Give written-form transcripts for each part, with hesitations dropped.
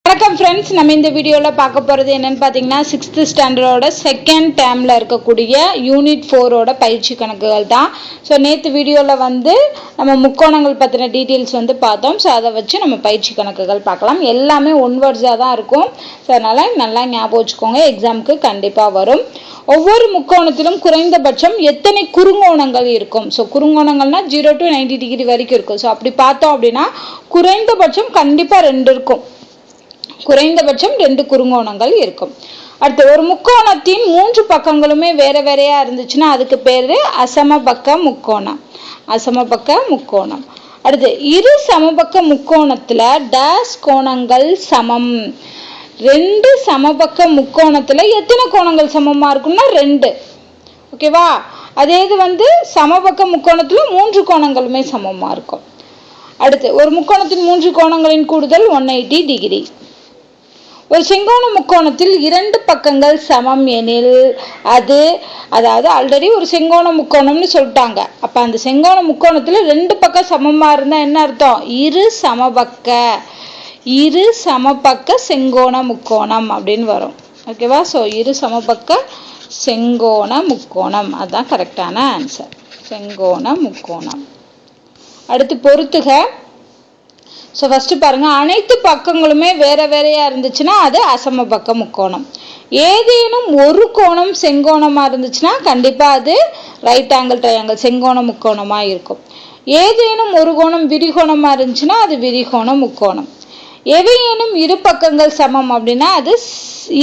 வணக்கம் ஃப்ரெண்ட்ஸ், நம்ம இந்த வீடியோவில் பார்க்க போகிறது என்னென்னு பார்த்தீங்கன்னா 6th ஸ்டாண்டர்டோட செகண்ட் டேர்மில் இருக்கக்கூடிய யூனிட் 4ஓட பயிற்சி கணக்குகள் தான். ஸோ நேற்று வீடியோவில் வந்து நம்ம முக்கோணங்கள் பற்றின டீட்டெயில்ஸ் வந்து பார்த்தோம். ஸோ அதை வச்சு நம்ம பயிற்சி கணக்குகள் பார்க்கலாம். எல்லாமே ஒன் வேர்ட்ஸாக தான் இருக்கும். ஸோ அதனால் நல்லா ஞாபகம் வச்சுக்கோங்க, எக்ஸாமுக்கு கண்டிப்பாக வரும். ஒவ்வொரு முக்கோணத்திலும் குறைந்தபட்சம் எத்தனை குறுங்கோணங்கள் இருக்கும்? ஸோ குறுங்கோணங்கள்னா 0 to 90 டிகிரி வரைக்கும் இருக்கும். ஸோ அப்படி பார்த்தோம் அப்படின்னா குறைந்தபட்சம் கண்டிப்பாக 2 இருக்கும். குறைந்தபட்சம் 2 குறுங்கோணங்கள் இருக்கும். அடுத்து, ஒரு முக்கோணத்தின் 3 பக்கங்களுமே வேற வேறையா இருந்துச்சுன்னா அதுக்கு பேரு அசமபக்க முக்கோணம். அசமபக்க முக்கோணம். அடுத்து, இரு சமபக்க முக்கோணத்துல டேஸ் கோணங்கள் சமம். 2 சமபக்க முக்கோணத்துல எத்தனை கோணங்கள் சமமா இருக்கும்னா 2. ஓகேவா? அதே இது வந்து சமபக்க முக்கோணத்துல 3 கோணங்களுமே சமமா இருக்கும். அடுத்து, ஒரு முக்கோணத்தின் 3 கோணங்களின் கூடுதல் 180 டிகிரி. ஒரு செங்கோண முக்கோணத்தில் 2 பக்கங்கள் சமம் எனில் அதாவது ஆல்ரெடி ஒரு செங்கோண முக்கோணம்னு சொல்லிட்டாங்க. அப்ப அந்த செங்கோண முக்கோணத்துல 2 பக்கம் சமமா இருந்தா என்ன அர்த்தம்? இரு சமபக்க செங்கோண முக்கோணம் அப்படின்னு வரும். ஓகேவா? ஸோ இரு சமபக்க செங்கோண முக்கோணம், அதுதான் கரெக்டான ஆன்சர். செங்கோண முக்கோணம். அடுத்து, பொறுத்துக. ஸோ ஃபஸ்ட்டு பாருங்கள், அனைத்து பக்கங்களுமே வேற வேறையா இருந்துச்சுன்னா அது அசமபக்க முக்கோணம். ஏதேனும் ஒரு கோணம் செங்கோணமாக இருந்துச்சுன்னா கண்டிப்பாக அது ரைட் ஆங்கிள் ட்ரையாங்கிள் செங்கோண முக்கோணமாக இருக்கும். ஏதேனும் ஒரு கோணம் விரிகோணமாக இருந்துச்சுன்னா அது விரிகோண முக்கோணம். எவையேனும் இரு பக்கங்கள் சமம் அப்படின்னா அது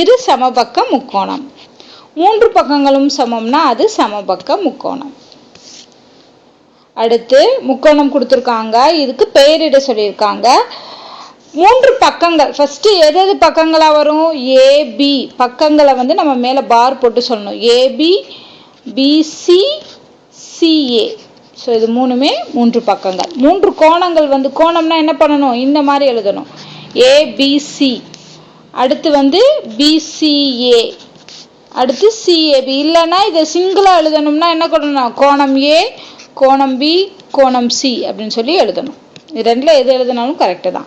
இரு சமபக்க முக்கோணம். 3 பக்கங்களும் சமம்னா அது சமபக்க முக்கோணம். அடுத்து, முக்கோணம் கொடுத்துருக்காங்க, இதுக்கு பெயரிட சொல்லியிருக்காங்க. 3 பக்கங்கள் ஃபர்ஸ்ட் எது பக்கங்களா வரும்? ஏபி பக்கங்களை வந்து நம்ம மேல பார் போட்டு சொல்லணும். AB PC CA. ஸோ இது 3மே 3 பக்கங்கள். 3 கோணங்கள் வந்து கோணம்னா என்ன பண்ணணும்? இந்த மாதிரி எழுதணும், ஏபிசி. அடுத்து வந்து பிசிஏ. அடுத்து சிஏபி. இல்லைன்னா இதை சிங்கிளா எழுதணும்னா என்ன பண்ணணும்? கோணம் ஏ, கோணம் பி, கோணம் சி அப்படின்னு சொல்லி எழுதணும். இது 2ல எது எழுதினாலும் கரெக்டு தான்.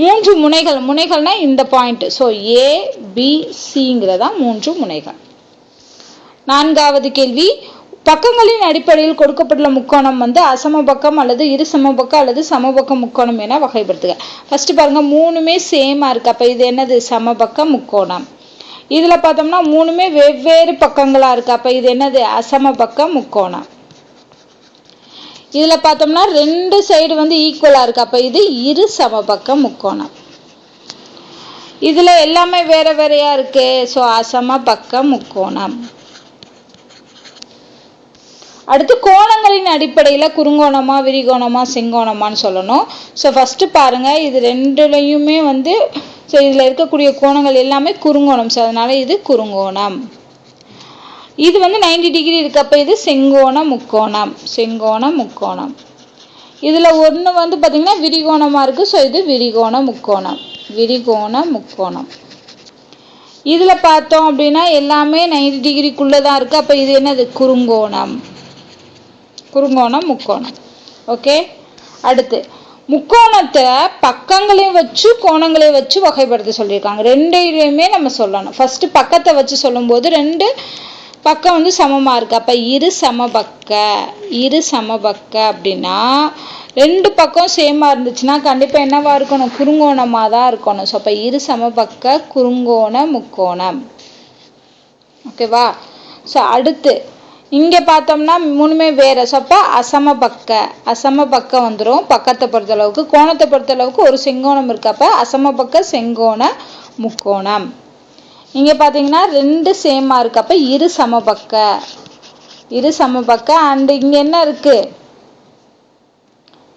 3 முனைகள், முனைகள்னா இந்த பாயிண்ட். ஸோ ஏ பி சிங்கிறதா 3 முனைகள். 4வது கேள்வி, பக்கங்களின் அடிப்படையில் கொடுக்கப்பட்டுள்ள முக்கோணம் வந்து அசமபக்கம் அல்லது இரு சமபக்கம் அல்லது சமபக்க முக்கோணம் என வகைப்படுத்துக. ஃபர்ஸ்ட் பாருங்க, 3மே சேமா இருக்கு. அப்ப இது என்னது? சமபக்க முக்கோணம். இதுல பார்த்தோம்னா 3மே வெவ்வேறு பக்கங்களா இருக்கு. அப்ப இது என்னது? அசமபக்க முக்கோணம். இதுல பார்த்தோம்னா 2 சைடு வந்து ஈக்குவலா இருக்கு. அப்ப இது இரு சமபக்க முக்கோணம். இதுல எல்லாமே வேற வேறையா இருக்கு. ஸோ அசமபக்க முக்கோணம். அடுத்து, கோணங்களின் அடிப்படையில குறுங்கோணமா விரிகோணமா செங்கோணமான்னு சொல்லணும். ஸோ ஃபர்ஸ்ட் பாருங்க, இது 2லையுமே வந்து ஸோ இதுல இருக்கக்கூடிய கோணங்கள் எல்லாமே குறுங்கோணம். ஸோ அதனால இது குறுங்கோணம். இது வந்து 90 டிகிரி இருக்கு. அப்ப இது செங்கோண முக்கோணம். செங்கோண முக்கோணம். இதுல ஒண்ணு வந்து பாத்தீங்கன்னா விரிகோணமா இருக்கு. ஸோ இது விரிகோண முக்கோணம். விரிகோண முக்கோணம். இதுல பார்த்தோம் அப்படின்னா எல்லாமே 90 டிகிரிக்குள்ளதான் இருக்கு. அப்ப இது என்னது? குறுங்கோணம். குறுங்கோண முக்கோணம். ஓகே. அடுத்து, முக்கோணத்தை பக்கங்களையும் வச்சு கோணங்களையும் வச்சு வகைப்படுத்த சொல்லியிருக்காங்க. 2லையுமே நம்ம சொல்லணும். ஃபர்ஸ்ட் பக்கத்தை வச்சு சொல்லும் போது 2 பக்கம் வந்து சமமா இருக்கு. அப்ப இரு சமபக்க அப்படின்னா 2 பக்கம் சேமா இருந்துச்சுன்னா கண்டிப்பா என்னவா இருக்கணும்? குறுங்கோணமா தான் இருக்கணும். ஸோ அப்ப இரு சமபக்க குறுங்கோண முக்கோணம். ஓகேவா? ஸோ அடுத்து இங்க பார்த்தோம்னா 3மே வேற. ஸோ அப்ப அசமபக்க வந்துடும். பக்கத்தை பொறுத்த அளவுக்கு. கோணத்தை பொறுத்த அளவுக்கு ஒரு செங்கோணம் இருக்கு. அப்ப அசமபக்க செங்கோண முக்கோணம். இங்க பாத்தீங்கன்னா 2 சேமா இருக்கு. அப்ப இரு சமபக்க அண்ட் இங்க என்ன இருக்கு?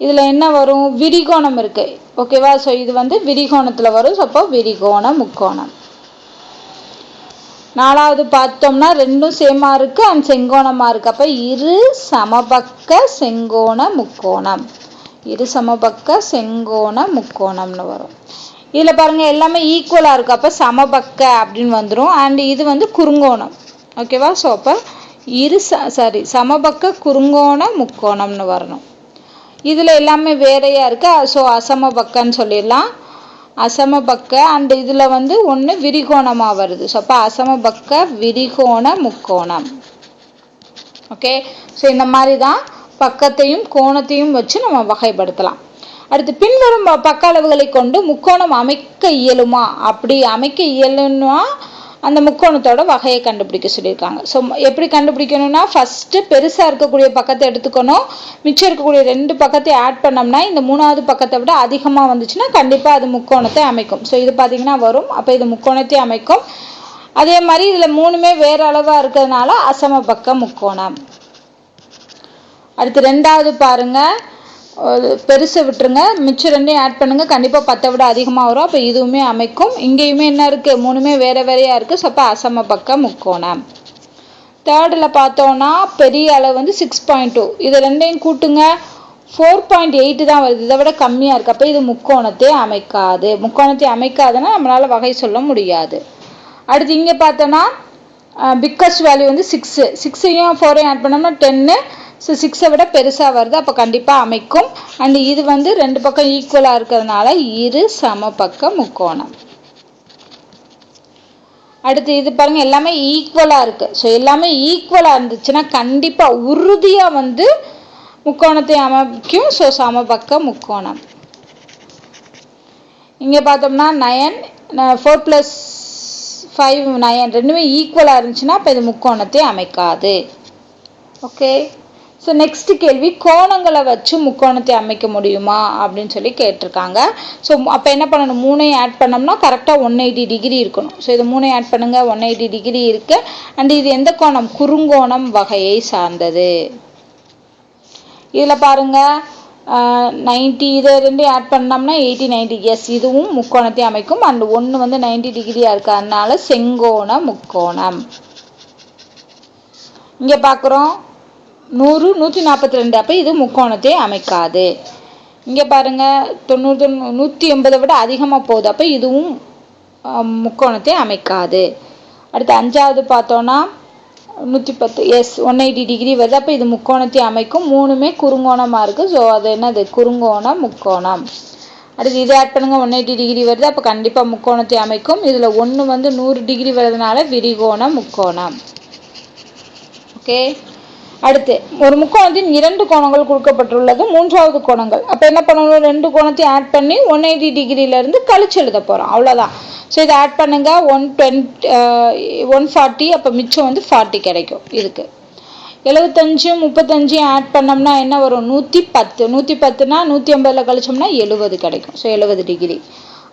இதுல என்ன வரும்? விரிகோணம் இருக்கு. ஓகேவா? சோ இது வந்து விரிகோணத்துல வரும். அப்போ விரிகோண முக்கோணம். 4வது பார்த்தோம்னா 2ம் சேமா இருக்கு அண்ட் செங்கோணமா இருக்கு. அப்ப இரு சமபக்க செங்கோண முக்கோணம். இரு சமபக்க செங்கோண முக்கோணம்னு வரும். இதுல பாருங்க எல்லாமே ஈக்குவலா இருக்கு. அப்ப சமபக்க அப்படின்னு வந்துடும். அண்ட் இது வந்து குறுங்கோணம். ஓகேவா? ஸோ அப்ப சமபக்க குறுங்கோண முக்கோணம்னு வரணும். இதுல எல்லாமே வேறையா இருக்கு. ஸோ அசமபக்கன்னு சொல்லிடலாம். அசமபக்க அண்ட் இதில் வந்து ஒன்று விரிகோணமாக வருது. ஸோ அப்போ அசமபக்க விரிகோண முக்கோணம். ஓகே, ஸோ இந்த மாதிரி தான் பக்கத்தையும் கோணத்தையும் வச்சு நம்ம வகைப்படுத்தலாம். அடுத்து பின்வரும் பக்க அளவுகளை கொண்டு முக்கோணம் அமைக்க இயலுமா? அப்படி அமைக்க இயலுமா அந்த முக்கோணத்தோட வகையை கண்டுபிடிக்க சொல்லியிருக்காங்க. ஸோ எப்படி கண்டுபிடிக்கணும்னா ஃபஸ்ட்டு பெருசாக இருக்கக்கூடிய பக்கத்தை எடுத்துக்கணும். மிச்சம் இருக்கக்கூடிய 2 பக்கத்தை ஆட் பண்ணோம்னா இந்த 3வது பக்கத்தை விட அதிகமாக வந்துச்சுன்னா கண்டிப்பாக அது முக்கோணத்தை அமைக்கும். ஸோ இது பார்த்தீங்கன்னா வரும். அப்போ இது முக்கோணத்தை அமைக்கும். அதே மாதிரி இதில் 3மே வேறு அளவாக இருக்கிறதுனால அசமபக்க முக்கோணம். அடுத்து 2வது பாருங்கள், பெருசை விட்டுருங்க, மிச்சம் 2ஐயும் ஆட் பண்ணுங்கள், கண்டிப்பாக 10 விட அதிகமாக வரும். அப்போ இதுவுமே அமைக்கும். இங்கேயுமே என்ன இருக்குது, 3மே வேறு வேறையாக இருக்குது. ஸோ அப்போ அசமபக்க முக்கோணம். 3ல் பார்த்தோன்னா பெரிய அளவு வந்து 6.2, இதை 2ஐயும் கூட்டுங்க 4.8 தான் வருது. இதை விட கம்மியாக இருக்குது. அப்போ இது முக்கோணத்தை அமைக்காது. முக்கோணத்தை அமைக்காதுன்னா நம்மளால் வகை சொல்ல முடியாது. அடுத்து இங்கே பார்த்தோன்னா பிக்கஸ்ட் வேல்யூ வந்து 6, 6ஐயும் 4ஐயும் ஆட் பண்ணோம்னா 10. ஸோ 6ஐ விட பெருசாக வருது. அப்போ கண்டிப்பாக அமைக்கும். அண்ட் இது வந்து 2 பக்கம் ஈக்குவலாக இருக்கிறதுனால இரு சமபக்க முக்கோணம். அடுத்து இது பாருங்கள், எல்லாமே ஈக்குவலாக இருக்குது. ஸோ எல்லாமே ஈக்குவலாக இருந்துச்சுன்னா கண்டிப்பாக உறுதியாக வந்து முக்கோணத்தை அமைக்கும். ஸோ சமபக்க முக்கோணம். இங்கே பார்த்தோம்னா 9, 4 + 5 9, ரெண்டுமே ஈக்குவலாக இருந்துச்சுன்னா அப்போ இது முக்கோணத்தை அமைக்காது. ஓகே, ஸோ நெக்ஸ்ட் கேள்வி, கோணங்களை வச்சு முக்கோணத்தை அமைக்க முடியுமா அப்படின்னு சொல்லி கேட்டிருக்காங்க. ஸோ அப்போ என்ன பண்ணணும், 3ஐயும் ஆட் பண்ணோம்னா கரெக்டாக 180 டிகிரி இருக்கணும். ஸோ இது 3ஐயும் ஆட் பண்ணுங்கள், 180 டிகிரி இருக்குது. அண்ட் இது எந்த கோணம், குறுங்கோணம் வகையை சார்ந்தது. இதில் பாருங்கள் 90, இதை 2 ஆட் பண்ணோம்னா 80 90. எஸ், இதுவும் முக்கோணத்தை அமைக்கும். அண்ட் 1 வந்து 90 டிகிரியாக இருக்குது, அதனால செங்கோண முக்கோணம். இங்கே பார்க்குறோம் 100 142, அப்போ இது முக்கோணத்தை அமைக்காது. இங்கே பாருங்கள் 90 180 விட அதிகமாக போகுது. அப்போ இதுவும் முக்கோணத்தை அமைக்காது. அடுத்து 5வது பார்த்தோன்னா 110, எஸ் 180 டிகிரி வருது. அப்போ இது முக்கோணத்தை அமைக்கும். 3மே குறுங்கோணமாக இருக்குது. ஸோ அது என்னது, குறுங்கோண முக்கோணம். அடுத்து இதை ஆட் பண்ணுங்கள், 180 டிகிரி வருது. அப்போ கண்டிப்பாக முக்கோணத்தை அமைக்கும். இதில் 1 வந்து 100 டிகிரி வருதுனால விரிகோண முக்கோணம். ஓகே, அடுத்து ஒரு முக்கோணத்தின் 2 கோணங்கள் கொடுக்கப்பட்டுள்ளது, 3வது கோணங்கள். அப்போ என்ன பண்ணணும், 2 கோணத்தையும் ஆட் பண்ணி 180 டிகிரியிலேருந்து கழிச்சு எழுத போகிறோம், அவ்வளோதான். ஸோ இதை ஆட் பண்ணுங்கள் 140, அப்போ மிச்சம் வந்து 40 கிடைக்கும். இதுக்கு 75 35 ஆட் பண்ணோம்னா என்ன வரும், 110. 110னா 180 கழிச்சோம்னா 70 கிடைக்கும். So 70 degree.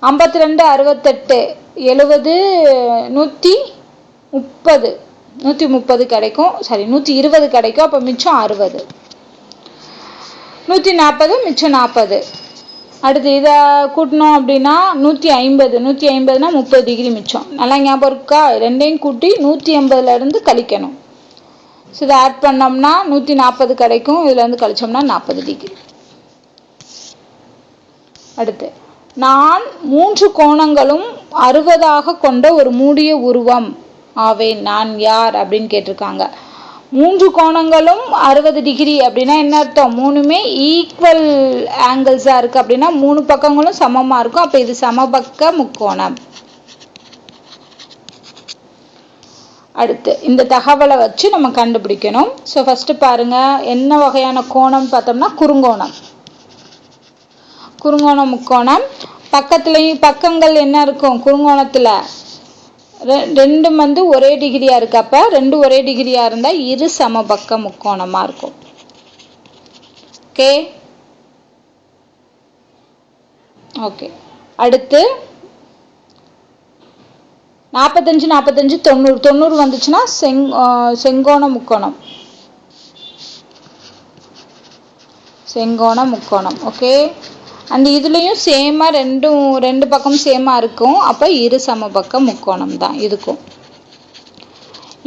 52 68 70 130 கிடைக்கும். சாரி 120 கிடைக்கும். அப்போ மிச்சம் 60. 140 மிச்சம் 40. அடுத்து இதை கூட்டணும் அப்படின்னா 150. 150னா 30 டிகிரி மிச்சம். நல்லா ஞாபகம் இருக்கா, 2ஐயும் கூட்டி 180லேருந்து கழிக்கணும். ஸோ இதை ஆட் பண்ணோம்னா 140 கிடைக்கும். இதுலேருந்து கழிச்சோம்னா 40 டிகிரி. அடுத்து, நான் 3 கோணங்களும் 60 கொண்ட ஒரு மூடிய உருவம் ஆவேன், நான் யார் அப்படின்னு கேட்டிருக்காங்க. 3 கோணங்களும் 60 டிகிரி அப்படின்னா என்ன அர்த்தம், 3மே ஈக்குவல் ஆங்கிள்ஸாக இருக்குது. அப்படின்னா 3 பக்கங்களும் சமமாக இருக்கும். அப்போ இது சமபக்க முக்கோணம். அடுத்து இந்த தகவலை வச்சு நம்ம கண்டுபிடிக்கணும். ஸோ ஃபஸ்ட்டு பாருங்கள், என்ன வகையான கோணம் பார்த்தோம்னா குறுங்கோணம். குறுங்கோண முக்கோணம். பக்கங்கள் என்ன இருக்கும் குறுங்கோணத்தில், 2 வந்து ஒரே டிகிரியாக இருக்குது. அப்போ 2 ஒரே டிகிரியாக இருந்தால் இரு சமபக்க முக்கோணமாக இருக்கும். ஓகே ஓகே அடுத்து 45 45 90 90 வந்துச்சுன்னா செங்கோண முக்கோணம். செங்கோண முக்கோணம். ஓகே, அண்ட் இதுலேயும் சேமாக 2 பக்கமும் சேமாக இருக்கும். அப்போ இரு சமபக்க முக்கோணம் தான் இதுக்கும்.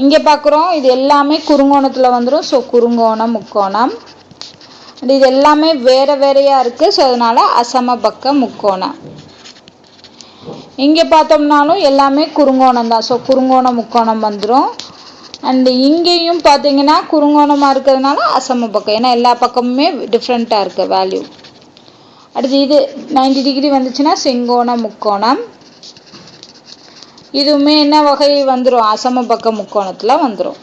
இங்கே பார்க்குறோம், இது எல்லாமே குறுங்கோணத்தில் வந்துடும். ஸோ குறுங்கோண முக்கோணம். அண்ட் இது எல்லாமே வேறு வேறையாக இருக்குது. ஸோ அதனால் அசமபக்க முக்கோணம். இங்கே பார்த்தோம்னாலும் எல்லாமே குறுங்கோணம் தான். ஸோ குறுங்கோண முக்கோணம் வந்துடும். அண்டு இங்கேயும் பார்த்தீங்கன்னா குறுங்கோணமாக இருக்கிறதுனால அசமபக்கம், ஏன்னா எல்லா பக்கமுமே டிஃப்ரெண்ட்டாக இருக்குது வேல்யூ. அடுத்து இது 90 டிகிரி வந்துச்சுன்னா செங்கோண முக்கோணம். இதுவுமே என்ன வகை வந்துடும்? அசமபக்க முக்கோணத்தில் வந்துடும்.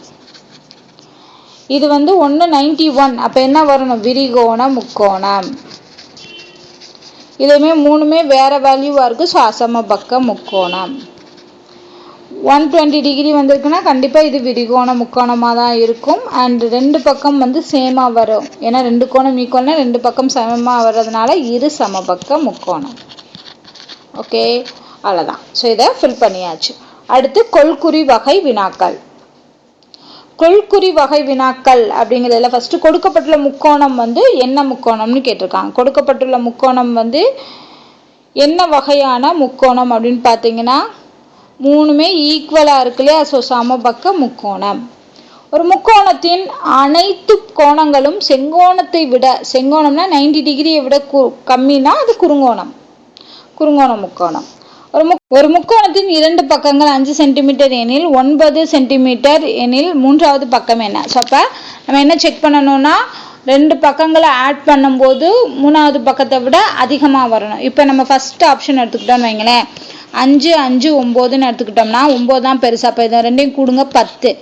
இது வந்து 191, அப்போ என்ன வரணும்? விரிகோண முக்கோணம். இதுவுமே மூணுமே வேற வேல்யூவாக இருக்குது. ஸோ அசமபக்க முக்கோணம். 120 டிகிரி வந்திருக்குன்னா கண்டிப்பாக இது விரிகோண முக்கோணமாக தான் இருக்கும். அண்ட் ரெண்டு பக்கம் வந்து சேமாக வரும். ஏன்னா ரெண்டு கோணம் ஈக்குவல்னா ரெண்டு பக்கம் சமமாக வர்றதுனால இரு சமபக்க முக்கோணம். ஓகே, அவ்வளோதான். ஸோ இதை ஃபில் பண்ணியாச்சு. அடுத்து கொள்குறி வகை வினாக்கள். கொள்குறி வகை வினாக்கள் அப்படிங்கிறதுல ஃபர்ஸ்ட் கொடுக்கப்பட்டுள்ள முக்கோணம் வந்து என்ன முக்கோணம்னு கேட்டிருக்காங்க. கொடுக்கப்பட்டுள்ள முக்கோணம் வந்து என்ன வகையான முக்கோணம் அப்படின்னு பார்த்தீங்கன்னா மூணுமே ஈக்குவலாக இருக்கு இல்லையா? ஸோ சமபக்க முக்கோணம். ஒரு முக்கோணத்தின் அனைத்து கோணங்களும் செங்கோணத்தை விட, செங்கோணம்னா 90 டிகிரியை விட கம்மினா அது குறுங்கோணம். குறுங்கோண முக்கோணம். ஒரு முக்கோணத்தின் இரண்டு பக்கங்கள் 5 சென்டிமீட்டர் எனில் 9 சென்டிமீட்டர் எனில் மூன்றாவது பக்கம் என்ன? ஸோ அப்போ நம்ம என்ன செக் பண்ணணும்னா ரெண்டு பக்கங்களை ஆட் பண்ணும்போது மூணாவது பக்கத்தை விட அதிகமாக வரணும். இப்போ நம்ம ஃபர்ஸ்ட் ஆப்ஷன் எடுத்துக்கிட்டோம்னு வைங்களேன், 5 5 9ன்னு எடுத்துக்கிட்டோம்னா 9 தான் பெருசு. அப்போ இதை ரெண்டையும் கூடுங்க 10.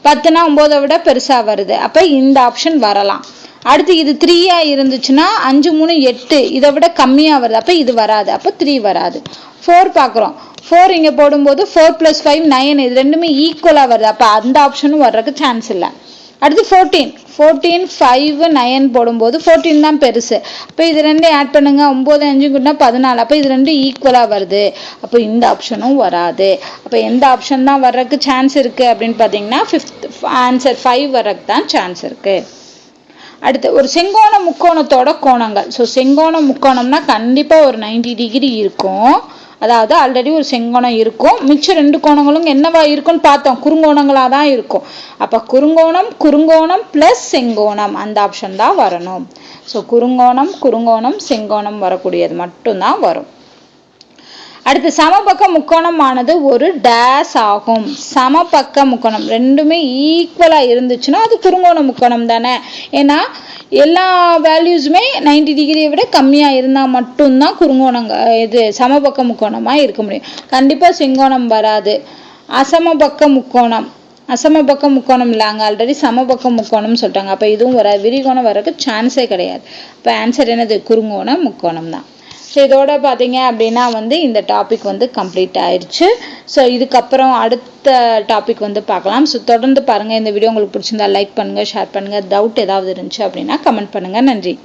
10னா 9 விட பெருசாக வருது. அப்போ இந்த ஆப்ஷன் வரலாம். அடுத்து இது 3 இருந்துச்சுன்னா 5 3 8, இதை விட கம்மியாக வருது. அப்போ இது வராது. அப்போ 3 வராது. 4 பார்க்குறோம். 4 இங்கே போடும்போது 4 + 5 9, இது ரெண்டுமே ஈக்குவலாக வருது. அப்போ அந்த ஆப்ஷனும் வர்றதுக்கு சான்ஸ் இல்லை. அடுத்து 14 5 9 போடும்போது 14 தான் பெருசு. அப்போ இது ரெண்டும் ஆட் பண்ணுங்க, 9 5 கூட்டினா 14. அப்போ இது ரெண்டும் ஈக்குவலாக வருது. அப்போ இந்த ஆப்ஷனும் வராது. அப்போ எந்த ஆப்ஷன் தான் வர்றதுக்கு சான்ஸ் இருக்குது அப்படின்னு பார்த்தீங்கன்னா ஆன்சர் 5 வர்றதுக்கு தான் சான்ஸ் இருக்குது. அடுத்து ஒரு செங்கோண முக்கோணத்தோட கோணங்கள். ஸோ செங்கோண முக்கோணம்னா கண்டிப்பாக ஒரு 90 டிகிரி இருக்கும். அதாவது ஆல்ரெடி ஒரு செங்கோணம் இருக்கும். மிச்சம் ரெண்டு கோணங்களும் என்னவா இருக்கும்னு பார்த்தோம், குறுங்கோணங்களாக தான் இருக்கும். அப்போ குறுங்கோணம் ப்ளஸ் செங்கோணம், அந்த ஆப்ஷன் தான் வரணும். ஸோ குறுங்கோணம் செங்கோணம் வரக்கூடியது மட்டும்தான் வரும். அடுத்து சமபக்க முக்கோணமானது ஒரு டேஸ் ஆகும். சமபக்க முக்கோணம் ரெண்டுமே ஈக்குவலாக இருந்துச்சுன்னா அது குறுங்கோண முக்கோணம் தானே. ஏன்னா எல்லா வேல்யூஸுமே 90 டிகிரியை விட கம்மியாக இருந்தால் மட்டும்தான் இது சமபக்க முக்கோணமாக இருக்க முடியும். கண்டிப்பாக செங்கோணம் வராது. அசமபக்க முக்கோணம் இல்லை, அங்கே ஆல்ரெடி சமபக்க முக்கோணம்னு சொல்லிட்டாங்க. அப்போ இதுவும் வராது. விரிகோணம் வர்றதுக்கு சான்ஸே கிடையாது. இப்போ ஆன்சர் என்னது? குறுங்கோண முக்கோணம் தான். ஸோ இதோட பார்த்தீங்க அப்படின்னா வந்து இந்த டாபிக் வந்து கம்ப்ளீட் ஆயிடுச்சு. ஸோ இதுக்கப்புறம் அடுத்த டாபிக் வந்து பார்க்கலாம். ஸோ தொடர்ந்து பாருங்கள். இந்த வீடியோ உங்களுக்கு பிடிச்சிருந்தா லைக் பண்ணுங்கள், ஷேர் பண்ணுங்கள். டவுட் ஏதாவது இருந்துச்சு அப்படின்னா கமெண்ட் பண்ணுங்கள். நன்றி.